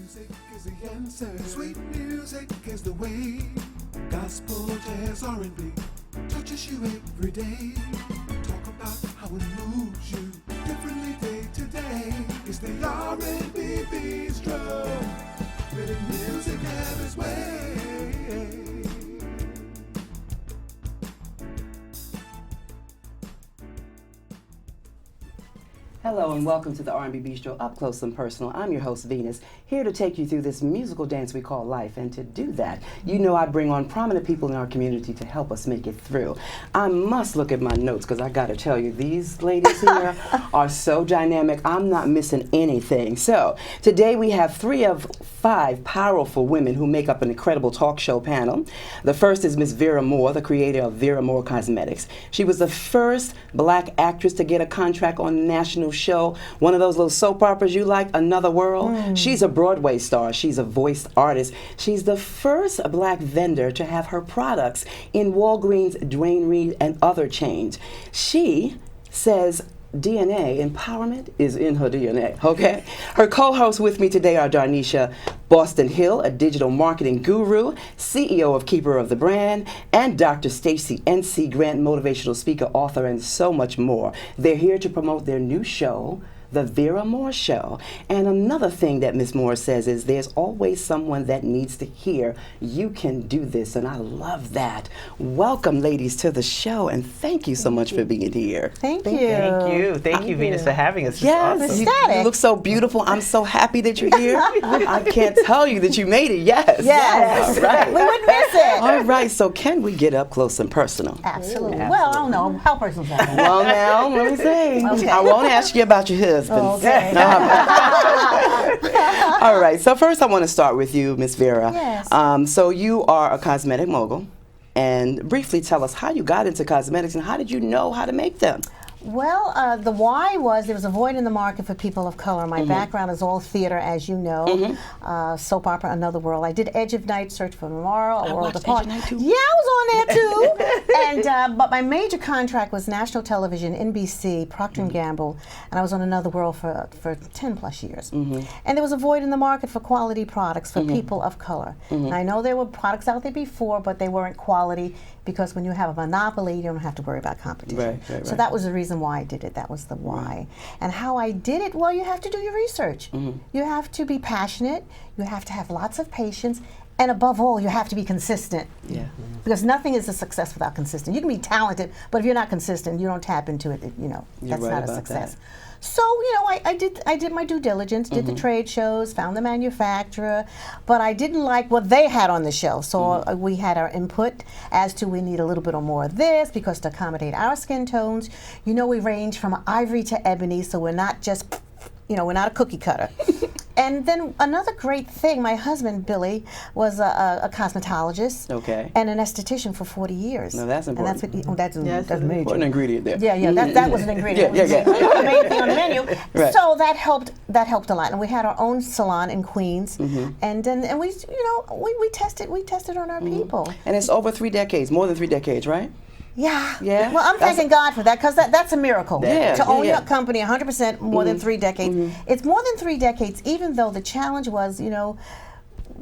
Music is the answer. Sweet music is the way. Gospel, jazz, R&B touches you every day. Talk about how it moves you differently day to day. It's the R&B Bistro, where the music have its way. Hello and welcome to the R&B Bistro, up close and personal. I'm your host, Venus, here to take you through this musical dance we call life. And to do that, you know I bring on prominent people in our community to help us make it through. I must look at my notes because I got to tell you, these ladies here are so dynamic. I'm not missing anything. So today we have 3 of 5 powerful women who make up an incredible talk show panel. The first is Miss Vera Moore, the creator of Vera Moore Cosmetics. She was the first black actress to get a contract on a national show, one of those little soap operas you like, Another World. She's a Broadway star. She's a voice artist. She's the first black vendor to have her products in Walgreens, Duane Reade, and other chains. She says DNA, empowerment, is in her DNA, okay? Her co-hosts with me today are Donyshia Boston-Hill, a digital marketing guru, CEO of Keeper of the Brand, and Dr. Stacie NC Grant, motivational speaker, author, and so much more. They're here to promote their new show, The Vero Moore Show. And another thing that Miss Moore says is there's always someone that needs to hear you can do this, and I love that. Welcome, ladies, to the show, and thank you so much for being here. Thank you. Thank you, Venus, for having us. Yes, Awesome. you look so beautiful. I'm so happy that you're here. I can't tell you that you made it. Yes. Yes. All right. We wouldn't miss it. All right, so can we get up close and personal? Absolutely. Well, I don't know. How personal is that? Well, now, let me see. Okay. I won't ask you about your husband. Okay. All right, so first I want to start with you, Miss Vera. Yes. So you are a cosmetic mogul, and briefly tell us how you got into cosmetics and how did you know how to make them? Well, the why was there was a void in the market for people of color. My background is all theater, as you know, soap opera, Another World. I did Edge of Night, Search for Tomorrow, A World Apart. Edge of Night too. Yeah, I was on there too. And but my major contract was national television, NBC, Procter & Gamble, and I was on Another World for 10 plus years. And there was a void in the market for quality products for people of color. And I know there were products out there before, but they weren't quality because when you have a monopoly, you don't have to worry about competition. Right. So that was the reason why I did it. That was the why. And how I did it, well, you have to do your research. You have to be passionate. You have to have lots of patience. And above all, you have to be consistent. Yeah. Because nothing is a success without consistency. You can be talented, but if you're not consistent, you don't tap into it, you know, that's right not a about success. that. So, you know, I did my due diligence, did the trade shows, found the manufacturer, but I didn't like what they had on the shelf. So we had our input as to we need a little bit or more of this because to accommodate our skin tones. You know, we range from ivory to ebony, so we're not just, you know, we're not a cookie cutter. And then another great thing, my husband, Billy, was a cosmetologist and an esthetician for 40 years. No, that's important. And that's what that's an major. important ingredient there. Yeah, that was an ingredient. Yeah. The main thing on the menu. Right. So that helped a lot. And we had our own salon in Queens. And we, you know, we tested on our people. And it's over 3 decades, more than 3 decades, right? Yeah. Yeah. Well, I'm thanking God for that because that's a miracle. To own your yeah. company 100% more than 3 decades. It's more than 3 decades, even though the challenge was, you know,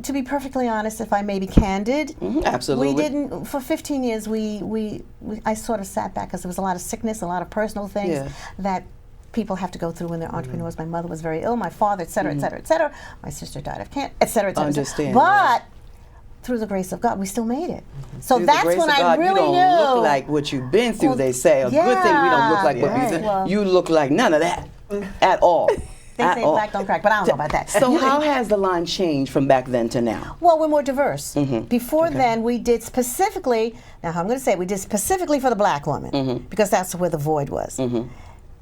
to be perfectly honest, if I may be candid, absolutely. we didn't, for 15 years, I sort of sat back because there was a lot of sickness, a lot of personal things that people have to go through when they're entrepreneurs. My mother was very ill, my father, et cetera, et cetera, et cetera. My sister died of cancer, et cetera, et cetera. Understand. But through the grace of God, we still made it. So through that's when I really knew. You don't look like what you've been through, they say. A good thing we don't look like what we've been through. You look like none of that at all. They say black don't crack, but I don't know about that. So how has the line changed from back then to now? Well, we're more diverse. Before then, we did specifically, now I'm going to say we did specifically for the black woman because that's where the void was.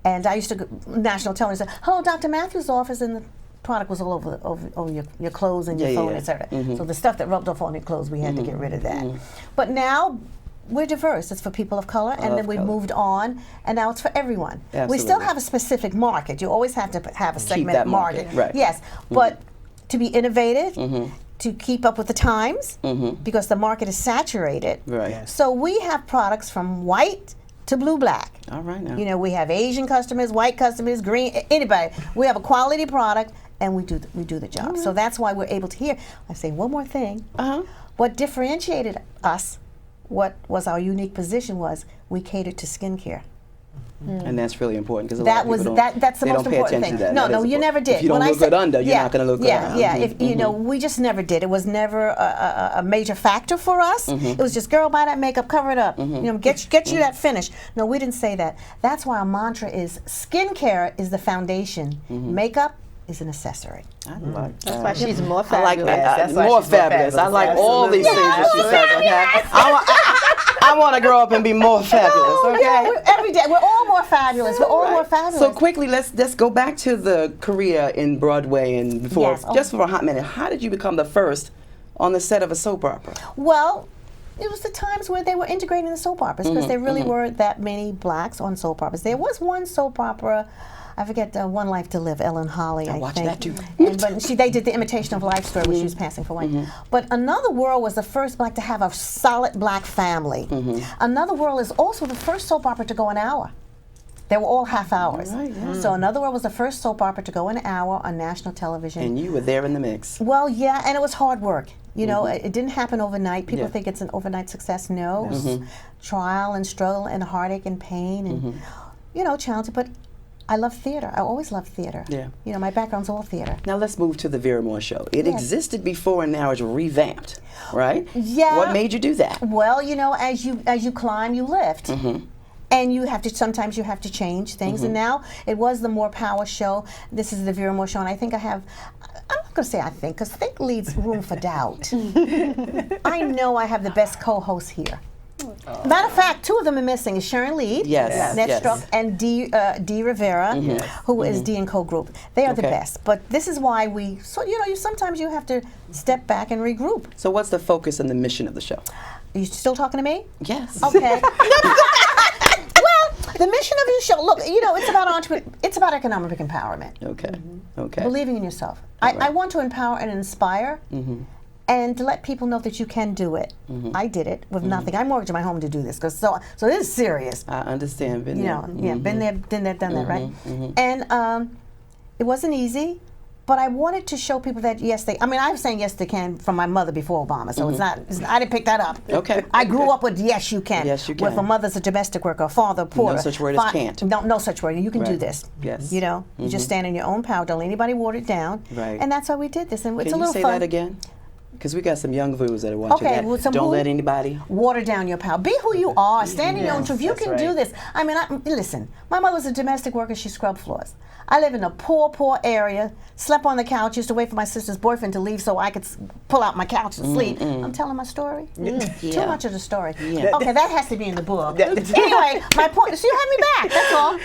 And I used to go national television and say, hello, Dr. Matthews' office, and the product was all over your clothes and your phone, et cetera. So the stuff that rubbed off on your clothes, we had to get rid of that. But now, we're diverse. It's for people of color, and then we moved on, and now it's for everyone. Absolutely. We still have a specific market. You always have to have a segmented market. Right. Yes, but to be innovative, to keep up with the times, because the market is saturated. Right. Yes. So we have products from white to blue-black. All right now. You know, we have Asian customers, white customers, green, anybody. We have a quality product and we do the job. So that's why we're able to hear. I say one more thing. Uh-huh. What differentiated us, what was our unique position was we catered to skincare. And that's really important because That was that's the most important thing. No, you never did. If you don't look good under, you're not going to look good under. Yeah, if you know, we just never did. It was never a major factor for us. It was just, girl, buy that makeup, cover it up. You know, get you that finish. No, we didn't say that. That's why our mantra is skincare is the foundation. Makeup is an accessory. I like that. That's why she's more I like fabulous. that. More fabulous. I like all these things that she says. Okay. I want to grow up and be more fabulous. Okay. Yeah, every day we're all more fabulous. We're all more fabulous. So quickly, let's go back to the career in Broadway and before, just for a hot minute. How did you become the first on the set of a soap opera? Well, it was the times where they were integrating the soap operas because there really weren't that many blacks on soap operas. There was one soap opera. I forget, One Life to Live, Ellen Holly, I watched think. that too. But they did the Imitation of Life story where she was passing for white. But Another World was the first black to have a solid black family. Another World is also the first soap opera to go an hour. They were all half hours. Right, yeah. So Another World was the first soap opera to go an hour on national television. And you were there in the mix. Well, yeah, and it was hard work. You know, it didn't happen overnight. People think it's an overnight success. No, it was trial and struggle and heartache and pain and, you know, challenge. But I love theater. I always loved theater. Yeah. You know, my background's all theater. Now let's move to the Vera Moore show. It existed before and now it's revamped, right? Yeah. What made you do that? Well, you know, as you climb, you lift. And you have to, sometimes you have to change things. And now it was the More Power show. This is the Vera Moore show. And I think I'm not going to say I think, because think leaves room for doubt. I know I have the best co-hosts here. Matter of fact, two of them are missing. Is Sharon Lead, Ned Struck, and Dee Rivera, who is D & Co Group. They are the best. But this is why sometimes you have to step back and regroup. So what's the focus and the mission of the show? Are you still talking to me? Yes. Okay. Well, the mission of your show, look, you know, it's about economic empowerment. Okay. Okay. Believing in yourself. I want to empower and inspire. And to let people know that you can do it. I did it with nothing. I mortgaged my home to do this, so this is serious. I understand. Been there. Yeah, been there, done that, right? And it wasn't easy, but I wanted to show people that I mean, I was saying yes they can from my mother before Obama, so I didn't pick that up. Okay. I grew up with yes you can. Yes you can. With a mother's a domestic worker, a father, a porter. No such word as can't. No such word. You can do this. Yes. You know, you just stand in your own power. Don't let anybody water it down. Right. And that's why we did this. And it's a Can you little say fun. that again? Because we got some young viewers that are watching that. Well, Don't let anybody water down your power. Be who you are. Stand in your own truth. You can do this. I mean, listen. My mother was a domestic worker. She scrubbed floors. I live in a poor area. Slept on the couch. Used to wait for my sister's boyfriend to leave so I could pull out my couch and sleep. I'm telling my story. Too much of the story. Okay, that has to be in the book. Anyway, my point. So you have me back. That's all.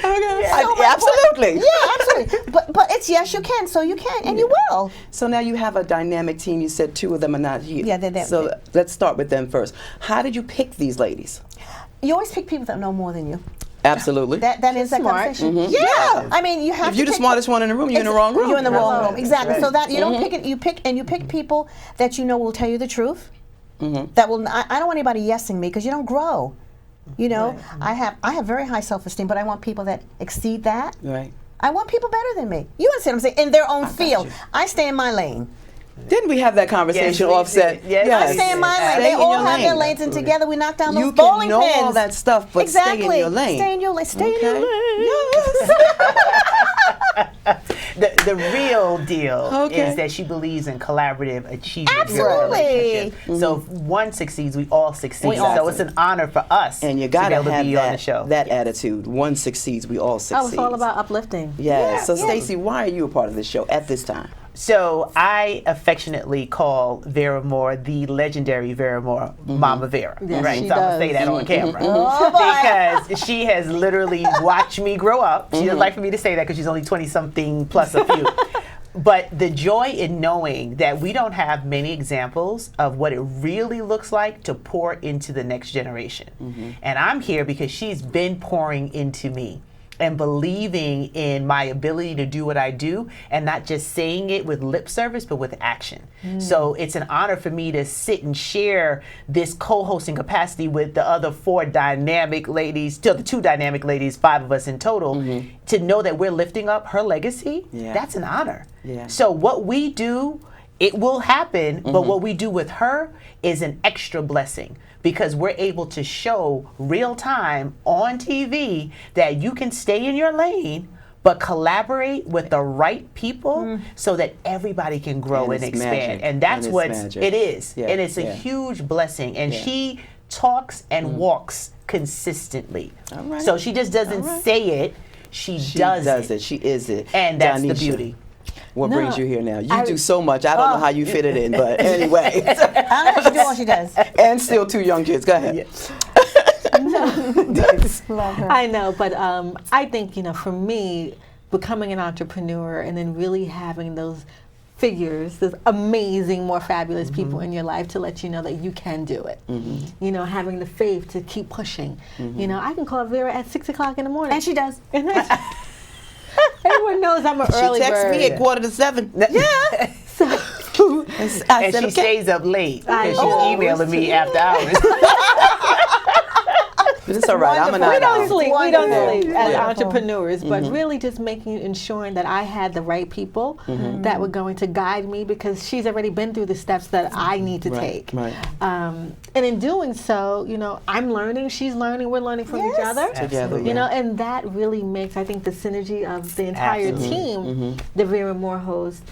Absolutely. Yeah, absolutely. But it's yes, you can. So you can, and you will. So now you have a dynamic team. You said two of them are not here. Yeah, they're there. So let's start with them first. How did you pick these ladies? You always pick people that know more than you. Absolutely. That is that competition. Yeah. I mean, you have. If you're the smartest one in the room, you're in the wrong room. You're in the wrong room. Exactly. So that you don't pick it. You pick people that you know will tell you the truth. That will. I don't want anybody yesing me because you don't grow. You know, I have very high self-esteem, but I want people that exceed that. Right. I want people better than me. You understand what I'm saying? In their own field. I stay in my lane. Didn't we have that conversation offset? Yes. I stay in my lane. They all have their lanes, and together we knock down those bowling pins. You can know all that stuff, but stay in your lane. Stay in your lane. Stay in your lane. The real deal is that she believes in collaborative achievement. Absolutely. So if one succeeds, we all succeed. So it's an honor for us and you gotta to be able to have be on the show. that attitude. One succeeds, we all succeed. Oh, it's all about uplifting. Yeah. So Stacie, why are you a part of this show at this time? So I affectionately call Vera Moore the legendary Vera Moore, Mama Vera. Right? So I'm gonna say that on camera because she has literally watched me grow up. She doesn't like for me to say that because she's only 20-something plus a few. But the joy in knowing that we don't have many examples of what it really looks like to pour into the next generation. And I'm here because she's been pouring into me. and believing in my ability to do what I do, and not just saying it with lip service, but with action. So it's an honor for me to sit and share this co-hosting capacity with the other 4 dynamic ladies, still the 2 dynamic ladies, 5 of us in total, to know that we're lifting up her legacy. That's an honor. So what we do, it will happen, but what we do with her is an extra blessing, because we're able to show real time on TV that you can stay in your lane, but collaborate with the right people so that everybody can grow and expand. Magic. And that's what magic. it is. Yeah, And it's a yeah. huge blessing. And she talks and walks consistently. All right. So she just doesn't say it, she does it. She is it. And that's the Donyshia, beauty. What No, brings you here now? You do so much. I don't know how you fit it in, but anyway. I know she do what she does. And still 2 young kids. Go ahead. Love her. I know, but I think, for me, becoming an entrepreneur and then really having those figures, those amazing, more fabulous people in your life to let you know that you can do it. Having the faith to keep pushing. I can call Vera at 6 o'clock in the morning. And she does. And everyone knows I'm an early She texts bird. me at 6:45. Yeah. I And said, she okay. stays up late I because she's know. emailing me after hours. But it's all right. I'm a We night don't owl. sleep. We don't Wonderful. sleep as Yeah. entrepreneurs, but really just ensuring that I had the right people that were going to guide me, because she's already been through the steps that I need to take. Right. And in doing so, I'm learning, she's learning, we're learning from each other. Together, And that really makes, I think, the synergy of the entire team, the Vera Moore host,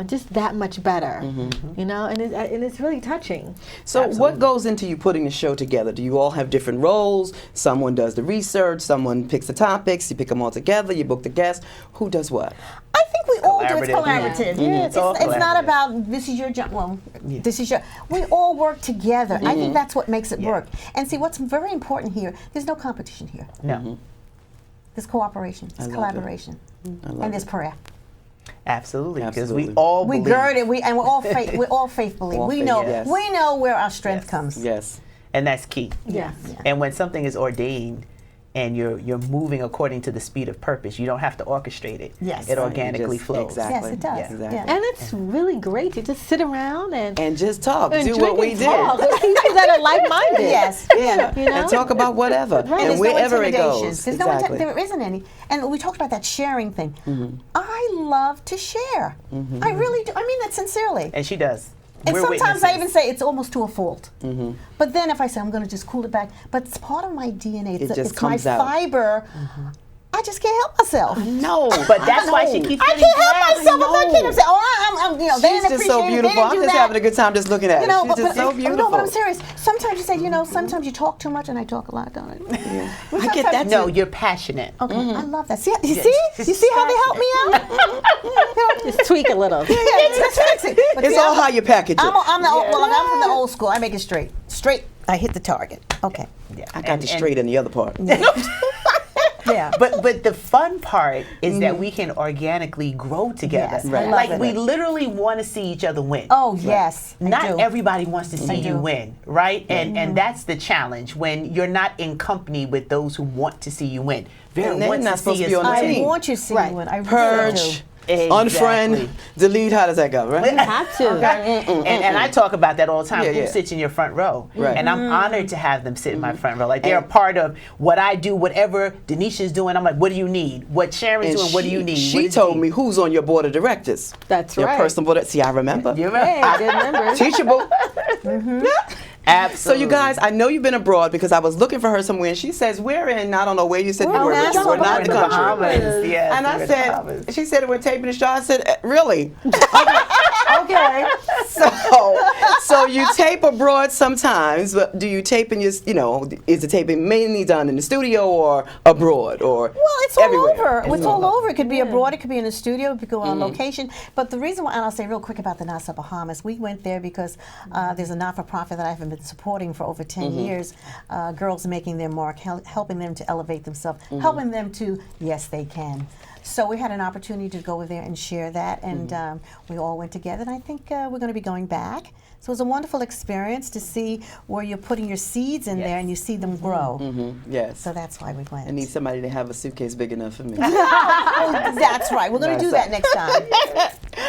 just that much better. And it's really touching. So what goes into you putting the show together? Do you all have different roles? Someone does the research, someone picks the topics, you pick them all together, you book the guests. Who does what? I think we all do. It's Collaborative. collaborative. Yeah, it's all It's not collaborative. about this is your job. Well, this is your. We all work together. I think that's what makes it work. And see, what's very important here, there's no competition here. No. There's cooperation. There's love collaboration. And there's prayer. Absolutely, because Absolutely. we all We believe. gird it. And we're all faith. We're all faith believe. All We faith, know. yes. We know where our strength comes. Yes. And that's key. Yes. And when something is ordained and you're moving according to the speed of purpose, you don't have to orchestrate it. Yes. It Right, organically just- flows. exactly. Yes, it does. Yeah. Exactly. Yeah. And it's really great to just sit around and And just do drink what we and did. talk with people that are like-minded. Yes. Yeah. And talk about whatever. And And there's wherever no it intimidation. goes. There's Exactly. there isn't any. And we talked about that sharing thing. I love to share. I really do. I mean that sincerely. And she does. And We're sometimes I witnesses. even say it's almost to a fault. But then if I say I'm going to just cool it back, but it's part of my DNA. It just it's comes my out. fiber. I just can't help myself. No. But that's why she keeps I getting can't help blessed. myself. If I know. can't help myself. I'm they She's didn't just appreciate so it, they beautiful. didn't I'm do just that. having a good time just looking at You her. know, She's just so beautiful. No, but I'm serious. Sometimes you say, sometimes you talk too much, and I talk a lot, don't I? I get that No, too. you're passionate. Okay, I love that. See, you see how they help me out? just tweak a little. Let's fix it. But It's see, all how you package it. I'm from the old school. I make it straight. Straight. I hit the target. Okay. Yeah. I got the straight in the other part. Yeah. But the fun part is that we can organically grow together. Yes, I love Like it. we literally want to see each other win. Oh yes. I Not do. everybody wants to see you do. win, right? And that's the challenge when you're not in company with those who want to see you win. Vera And they're wants not to supposed see to be us on the win. I team. want you to see Right. one. I really Purge, do. Exactly. unfriend, delete. How does that go, right? You have to. And I talk about that all the time. Yeah, Who yeah. sits in your front row? Right. And I'm honored to have them sit in my front row. Like they're a part of what I do, whatever Donishia's doing. I'm like, what do you need? What Sharon's And doing, what do you need? What She does told he me need? who's on your board of directors. That's Your right. personal board. See, I remember. You're Hey, right. good numbers. Teachable. So Absolutely. you guys, I know you've been abroad because I was looking for her somewhere, and she says we're in. I don't know where you said you We're were. in But we're not in the country. Bahamas. Yes, And we're I in the said, Bahamas. she said we're taping the show. I said, really? Okay. So you tape abroad sometimes, but do you tape in your, is the taping mainly done in the studio or abroad or Well, it's all everywhere? over. It's all over. It could be abroad. It could be in a studio. It could go on location. But the reason why, and I'll say real quick about the NASA Bahamas, we went there because there's a not-for-profit that I've been supporting for over 10 years. Girls making their mark, helping them to elevate themselves, helping them to, yes, they can. So we had an opportunity to go over there and share that, and we all went together. And I think we're going to be going back. So it was a wonderful experience. experience to see where you're putting your seeds in there and you see them grow. Yes. So that's why we went. I need somebody to have a suitcase big enough for me. That's right. We're going to do that next time.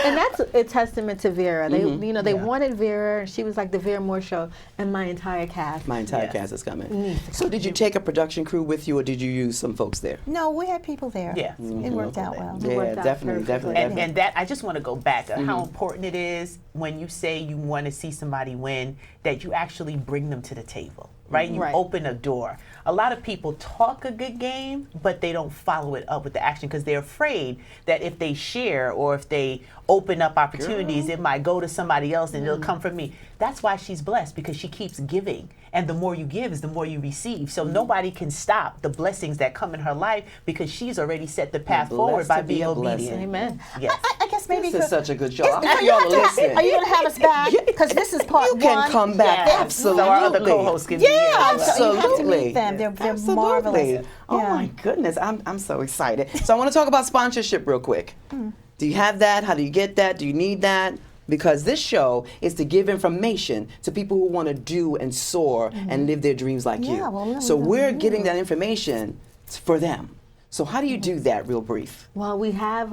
And that's a testament to Vera. They, they wanted Vera. She was like the Vera Moore show, and my entire cast. My entire cast is coming. So did you take a production crew with you, or did you use some folks there? No, we had people there. Yeah. It worked out well. Yeah, definitely. And that, I just want to go back on how important it is when you say you want to see somebody win, that you actually bring them to the table, right? You open a door. A lot of people talk a good game, but they don't follow it up with the action because they're afraid that if they share or if they open up opportunities, it might go to somebody else and it'll come from me. That's why she's blessed, because she keeps giving. And the more you give is the more you receive. So nobody can stop the blessings that come in her life because she's already set the path forward by being obedient. Amen. Yes. I guess maybe This is such a good show. Are you going to have us back? Because this is part You can come back. So our other co-hosts can be here. You have to Absolutely. meet them. They're Absolutely. marvelous. Oh my goodness, I'm so excited. So I want to talk about sponsorship real quick. Do you have that? How do you get that? Do you need that? Because this show is to give information to people who want to do and soar and live their dreams like you. Well, so we're getting that information for them. So how do you do that, real brief? Well, we have,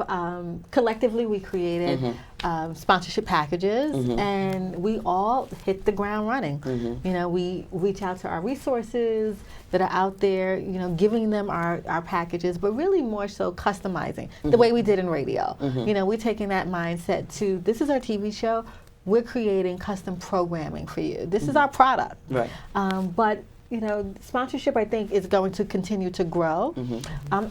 collectively we created sponsorship packages, and we all hit the ground running. You know, we reach out to our resources that are out there, you know, giving them our packages, but really more so customizing, the way we did in radio. You know, we're taking that mindset to, this is our TV show, we're creating custom programming for you. This is our product. Right. But you know, sponsorship, I think, is going to continue to grow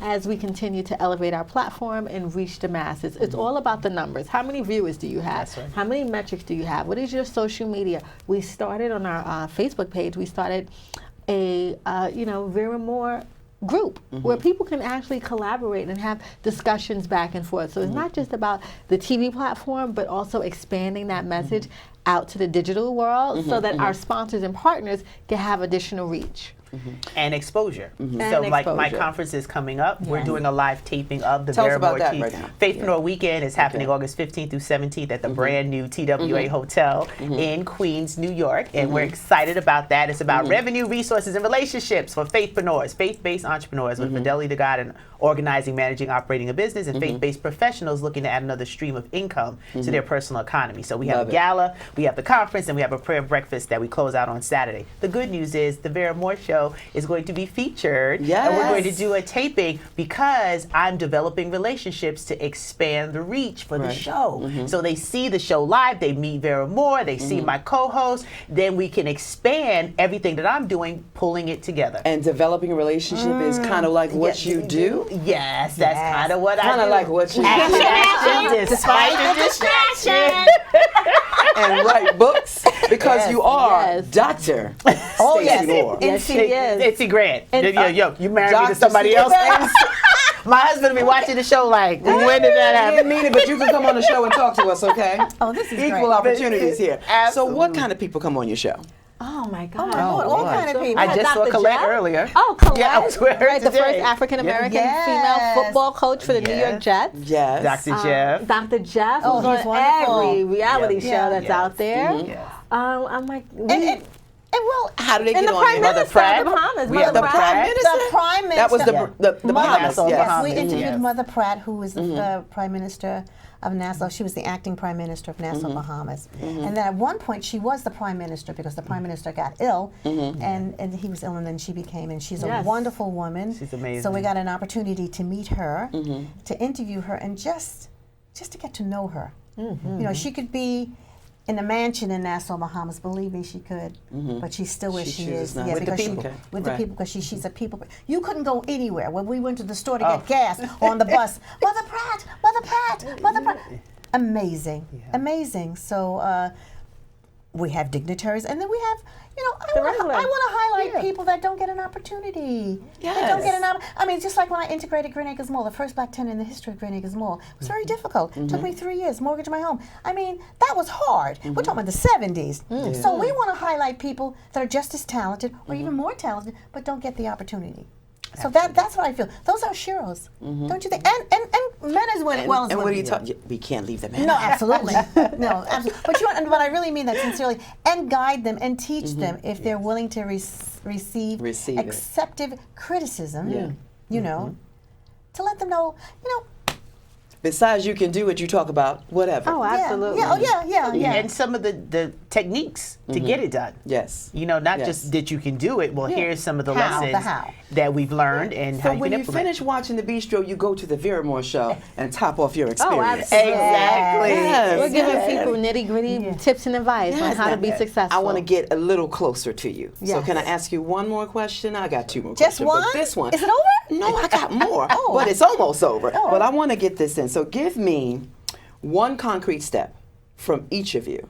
as we continue to elevate our platform and reach the masses. It's all about the numbers. How many viewers do you have? That's right. How many metrics do you have? What is your social media? We started on our Facebook page. We started a, Vero Moore group where people can actually collaborate and have discussions back and forth. So it's not just about the TV platform, but also expanding that message out to the digital world so that our sponsors and partners can have additional reach. And exposure. And So like my exposure. conference is coming up. We're doing a live taping of the Tell us Vera about Moore that Tea- right now. Faithpreneur Weekend is happening August 15th through 17th at the brand new TWA Hotel in Queens, New York. And we're excited about that. It's about revenue, resources, and relationships for faithpreneurs, faith-based entrepreneurs with fidelity to God and organizing, managing, operating a business, and faith-based professionals looking to add another stream of income to their personal economy. So we have Love a it. gala, we have the conference, and we have a prayer breakfast that we close out on Saturday. The good news is the Vera Moore Show is going to be featured, and we're going to do a taping because I'm developing relationships to expand the reach for the show. So they see the show live, they meet Vera Moore, they see my co-host, then we can expand everything that I'm doing, pulling it together. And developing a relationship is kind of like what you do. Yes, that's kind of what I do. Kind of like what you do. Action, despite the distraction. And write books because you are Dr. Stacie Moore. Yes, she is. NC Grant. And, Yo, you married me Dr. to somebody else. Stacie. My husband will be watching the show like, when did that I happen? didn't mean it, but you can come on the show and talk to us, okay? Oh, this is Equal great. opportunities here. Absolutely. So what kind of people come on your show? Oh my God. All kind of people. I just saw Dr. Colette Jeff? earlier. Oh, Colette. Yeah, I was with her right, the today. first African American Yes. female football coach for the New York Jets. Yes. Dr. Jeff. Dr. Jeff Oh, who's he's on wonderful. every reality show Yeah. that's out there. Yes. I'm like, And well, How do they and get the on Prime there? Minister Pratt? of the Bahamas, We have Mother the Pratt. Pratt. the Prime Minister. That was the Bahamas. Mother- Yes. Yes, we Bahamas, interviewed yes. Mother Pratt, who was the Prime Minister of Nassau. She was the acting Prime Minister of Nassau, Bahamas. And then at one point, she was the Prime Minister because the Prime Minister got ill, and he was ill, and then she became, and she's a Yes. wonderful woman. She's amazing. So we got an opportunity to meet her, to interview her, and just to get to know her. You know, she could be in a mansion in Nassau, Bahamas. Believe me, she could. But she's still where She she chooses is. not. Yeah, With the because people. she, Okay. with the Right. people, because she's a people. You couldn't go anywhere. When we went to the store to get gas on the bus, Mother Pratt, Mother Pratt, Mother Pratt. Amazing, amazing. So we have dignitaries, and then we have, you know, I want regular. to highlight people that don't get an opportunity. They don't get an I mean, just like when I integrated Green Acres Mall, the first black tenant in the history of Green Acres Mall. It was very difficult. Took me 3 years, mortgage my home. I mean, that was hard. We're talking about the 70s. So we want to highlight people that are just as talented or even more talented, but don't get the opportunity. So that's what I feel. Those are sheroes, don't you think? And men as well as And women. what are you talking? We can't leave them in. No, absolutely. No, absolutely. But I really mean that sincerely. And guide them and teach them if they're willing to receive Receive it. acceptive criticism, Yeah. you know, to let them know, Besides, you can do what you talk about, whatever. Oh, absolutely. Yeah. And some of the techniques to get it done. Yes. Not Yes. just that you can do it. Well, here's some of the How, the lessons how. that we've learned and how So you when can you implement. finish watching the Bistro, you go to the Vera Moore show and top off your experience. absolutely. Exactly. Yes. We're giving Yes. people nitty gritty tips and advice on Yes. how to be successful. I want to get a little closer to you. So Yes. can I ask you one more question? I got two more Just questions. one? But this one. Is it over? No, I got more. Oh. But it's almost over. Oh. But I want to get this in. So give me one concrete step from each of you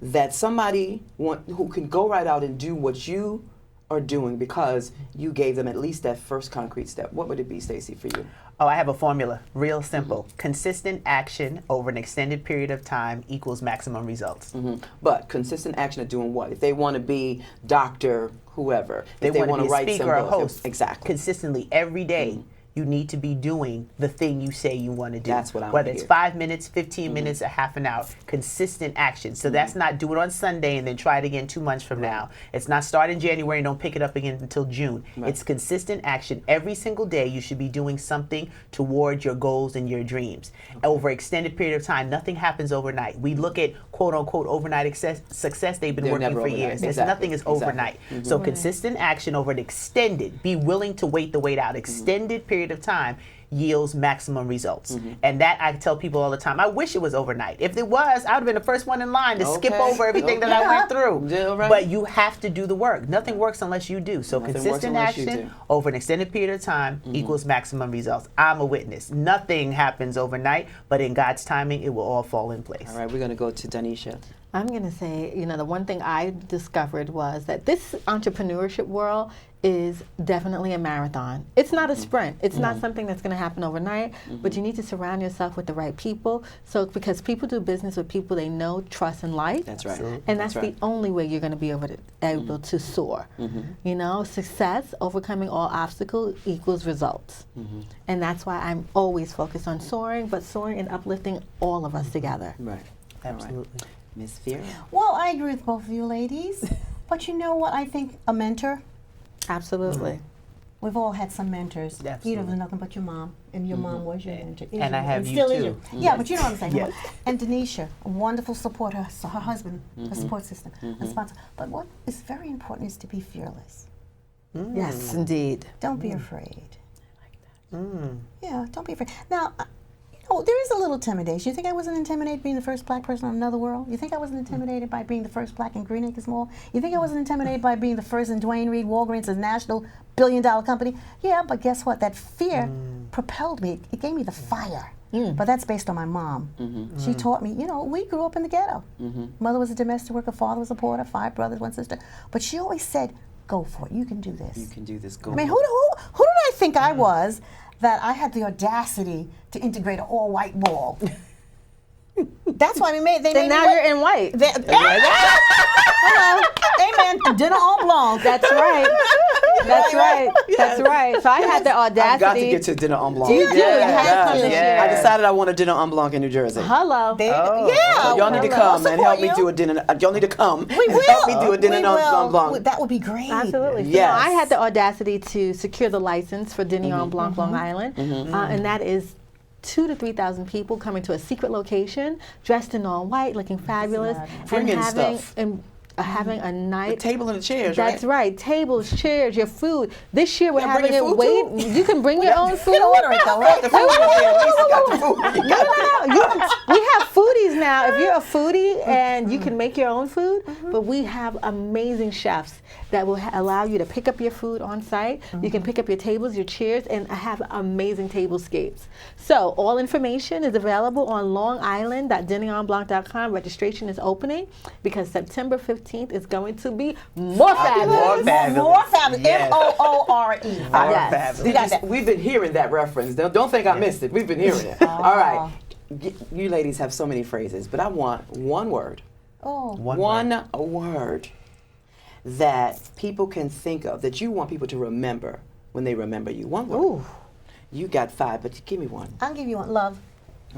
that somebody who can go right out and do what you are doing because you gave them at least that first concrete step. What would it be, Stacie, for you? Oh, I have a formula. Real simple. Consistent action over an extended period of time equals maximum results. But consistent action of doing what? If they want to be Dr. whoever, They if they want to want be to a write speaker some or a books, host exactly. consistently every day. You need to be doing the thing you say you want to do. That's what I Whether wanna it's hear. 5 minutes, 15 minutes, a half an hour. Consistent action. So that's not do it on Sunday and then try it again 2 months from now. It's not start in January and don't pick it up again until June. It's consistent action. Every single day you should be doing something toward your goals and your dreams. Over an extended period of time, nothing happens overnight. We look at quote unquote overnight success. They've been They're working never for overnight. years. Exactly. Nothing is overnight. So consistent action over an extended, be willing to wait the wait out, extended period of time yields maximum results. And that I tell people all the time. I wish it was overnight. If it was, I would have been the first one in line to skip Okay. over everything that I went through. Yeah, all right. But you have to do the work. Nothing works unless you do. So Nothing works consistent unless you action do. over an extended period of time equals maximum results. I'm a witness. Nothing happens overnight, but in God's timing, it will all fall in place. All right, we're going to go to Donyshia. I'm going to say, the one thing I discovered was that this entrepreneurship world is definitely a marathon. It's not a sprint. It's not something that's going to happen overnight, but you need to surround yourself with the right people. So because people do business with people they know, trust, and like. That's right. And that's right. the only way you're going to be able to soar. Success, overcoming all obstacles equals results. And that's why I'm always focused on soaring, but soaring and uplifting all of us together. Right. Absolutely. Miss Vera. Well, I agree with both of you ladies. But you know what? I think a mentor, Absolutely. we've all had some mentors. You Absolutely. don't know nothing but your mom, and your mom was your mentor. is And I your- have you still is too. your- Yeah, but you know what I'm saying. Yes. And Donyshia, a wonderful support, her husband, her support system, her sponsor. But what is very important is to be fearless. Yes, indeed. Don't be afraid. Yeah, don't be afraid. Now, there is a little intimidation. You think I wasn't intimidated being the first black person on another world? You think I wasn't intimidated by being the first black in Green Acres Mall? You think I wasn't intimidated by being the first in Dwayne Reed Walgreens, a national billion-dollar company? Yeah, but guess what? That fear propelled me. It gave me the fire. But that's based on my mom. She taught me, we grew up in the ghetto. Mother was a domestic worker, father was a porter, 5 brothers, 1 sister. But she always said, go for it. You can do this. You can do this. Go. I mean, who did I think I was that I had the audacity to integrate an all-white mall? That's why they made And me now wait. you're in white. Hello. Amen. Dinner en blanc. That's right. That's right. That's right. So I had the audacity. I've got to get to dinner en blanc. You do. You have to this year. I decided I want a dinner en blanc in New Jersey. Hello. Yeah. Y'all need to come and help me do a dinner. Y'all need to come. We will. Help me do a dinner We en will. blanc. That would be great. Absolutely. So Yes. now I had the audacity to secure the license for Dinner en Blanc, Long Island, and that is 2,000 to 3,000 people coming to a secret location, dressed in all white, looking fabulous, Bringing and having stuff. having a night. The table and the chairs, right? That's right. Tables, chairs, your food. This year we're Yeah, bring having your it food wait. You can bring your own food. You don't order it though, right? The food is there. At least you got the food. You got We have foodies now. If you're a foodie and you can make your own food, but we have amazing chefs that will allow you to pick up your food on site. You can pick up your tables, your chairs, and have amazing tablescapes. So all information is available on longisland.dinnerenblanc.com. Registration is opening because September 15th is going to be more fabulous. More fabulous. Yes. Moore. More Yes. fabulous. You got that. We've been hearing that reference. Don't think I missed it. We've been hearing it. All right. You ladies have so many phrases, but I want one word. Oh. One word that people can think of, that you want people to remember when they remember you? One word. Ooh, You got 5, but give me one. I'll give you one. Love.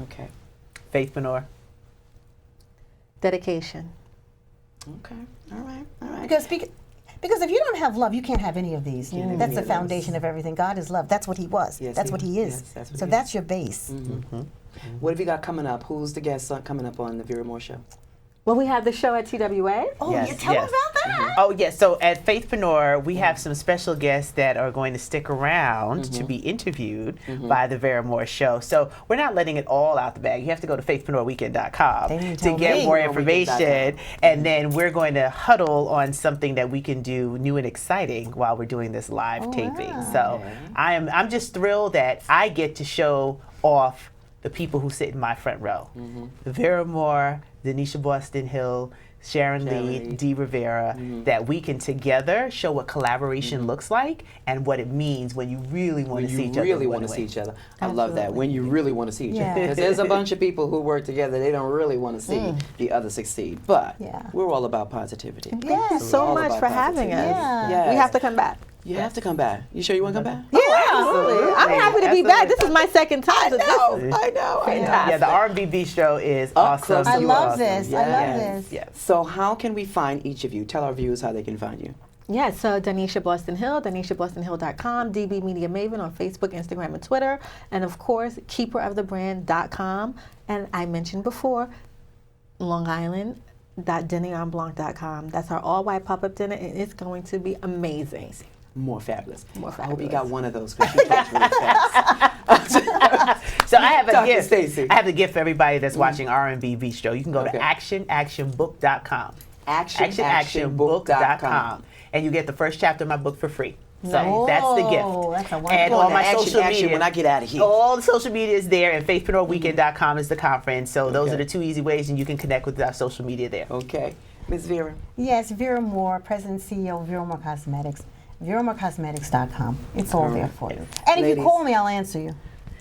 Okay. Faithpreneur. Dedication. Okay. All right. All right. Because if you don't have love, you can't have any of these. Can't That's the have any of foundation of everything. God is love. That's what He was. Yes, that's what He is. yes, that's what so he that's is. your base. What have you got coming up? Who's the guest coming up on the Vera Moore Show? Well, we have the show at TWA. Oh, Yes, you tell yes. them about that. Oh, yes. So at Faithpreneur, we have some special guests that are going to stick around to be interviewed by the Vera Moore Show. So we're not letting it all out the bag. You have to go to faithpreneurweekend.com They didn't to tell get me. more Faithpreneurweekend.com. information. And then we're going to huddle on something that we can do new and exciting while we're doing this live taping. wow. So I'm just thrilled that I get to show off the people who sit in my front row. Vera Moore, Donyshia Boston-Hill, Sharon Lee, Lee. Dee Rivera, that we can together show what collaboration looks like and what it means when you really want When to see you each other. really want to win-win. see each other. I love that. When you really want to see each other. Yeah. Because there's a bunch of people who work together, they don't really want to see the other succeed. But Yeah. we're all about positivity. Thank you Yes. so all much about for having us. positivity. Yeah. Yes. We have to come back. You have to come back. You sure you want to come back? Absolutely. I'm happy to be back. This is my second time. So I know. Yeah, the R&B Bistro is awesome. close I You love awesome. this. I love Yes. this. Yes. So how can we find each of you? Tell our viewers how they can find you. Yeah, so Donyshia Boston-Hill, DonyshiaBostonHill.com, DB Media Maven on Facebook, Instagram, and Twitter, and of course, KeeperOfTheBrand.com. And I mentioned before, Long Island.dinnerenblanc.com. That's our all-white pop-up dinner, and it's going to be amazing. More fabulous. More I hope you got fabulous. one of those because you talk really fast. So I have a Dr. gift. Stacie. I have a gift for everybody that's watching R&B Bistro. You can go Okay. to actionbook.com. actionbook.com. And you get the first chapter of my book for free. So Nice. that's the gift. Oh, that's a wonderful And one. all my Action, social action media. when I get out of here. All the social media is there, and faithpreneurweekend.com is the conference. So those Okay. are the two easy ways, and you can connect with our social media there. Okay. Ms. Vera. Yes, Vera Moore, President and CEO of Vero Moore Cosmetics. VeroMooreCosmetics.com. It's all there for you. And if Ladies. you call me, I'll answer you.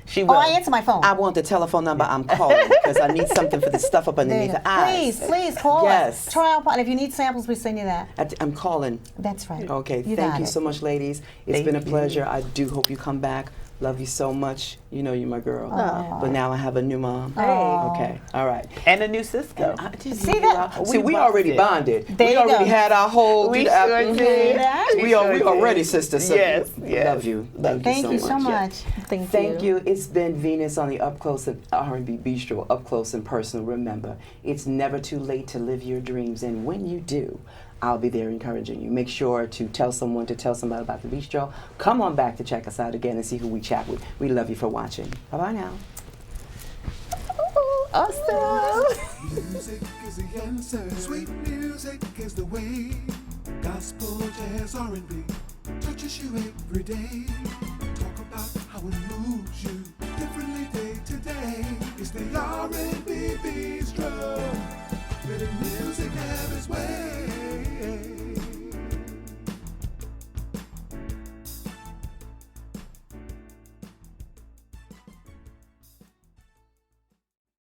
She Oh, will. I answer my phone. I want the telephone number. I'm calling because I need something for the stuff up There you underneath go. the eyes. Please call Yes. us. Trial part. If you need samples, we send you that. I'm calling. That's right. Okay, You thank got you it. so much, ladies. It's Thank been a you. pleasure. I do hope you come back. Love you so much. You know you're my girl. But now I have a new mom. Hey. Okay, all right. And a new Cisco. See that? See, we already bonded. There we you already go. had our whole. We sure did. We already sisters. So Yes, yes. Love you. Thank you so much. Thank You. It's been Venus on the Up Close and R&B Bistro, up close and personal. Remember, it's never too late to live your dreams, and when you do, I'll be there encouraging you. Make sure to tell someone to tell somebody about the bistro. Come on back to check us out again and see who we chat with. We love you for watching. Bye bye now. Awesome. Music is the answer. Sweet music is the way. Gospel, jazz, R&B touches you every day. Talk about how it moves you differently day to day. It's the R&B Bistro. Better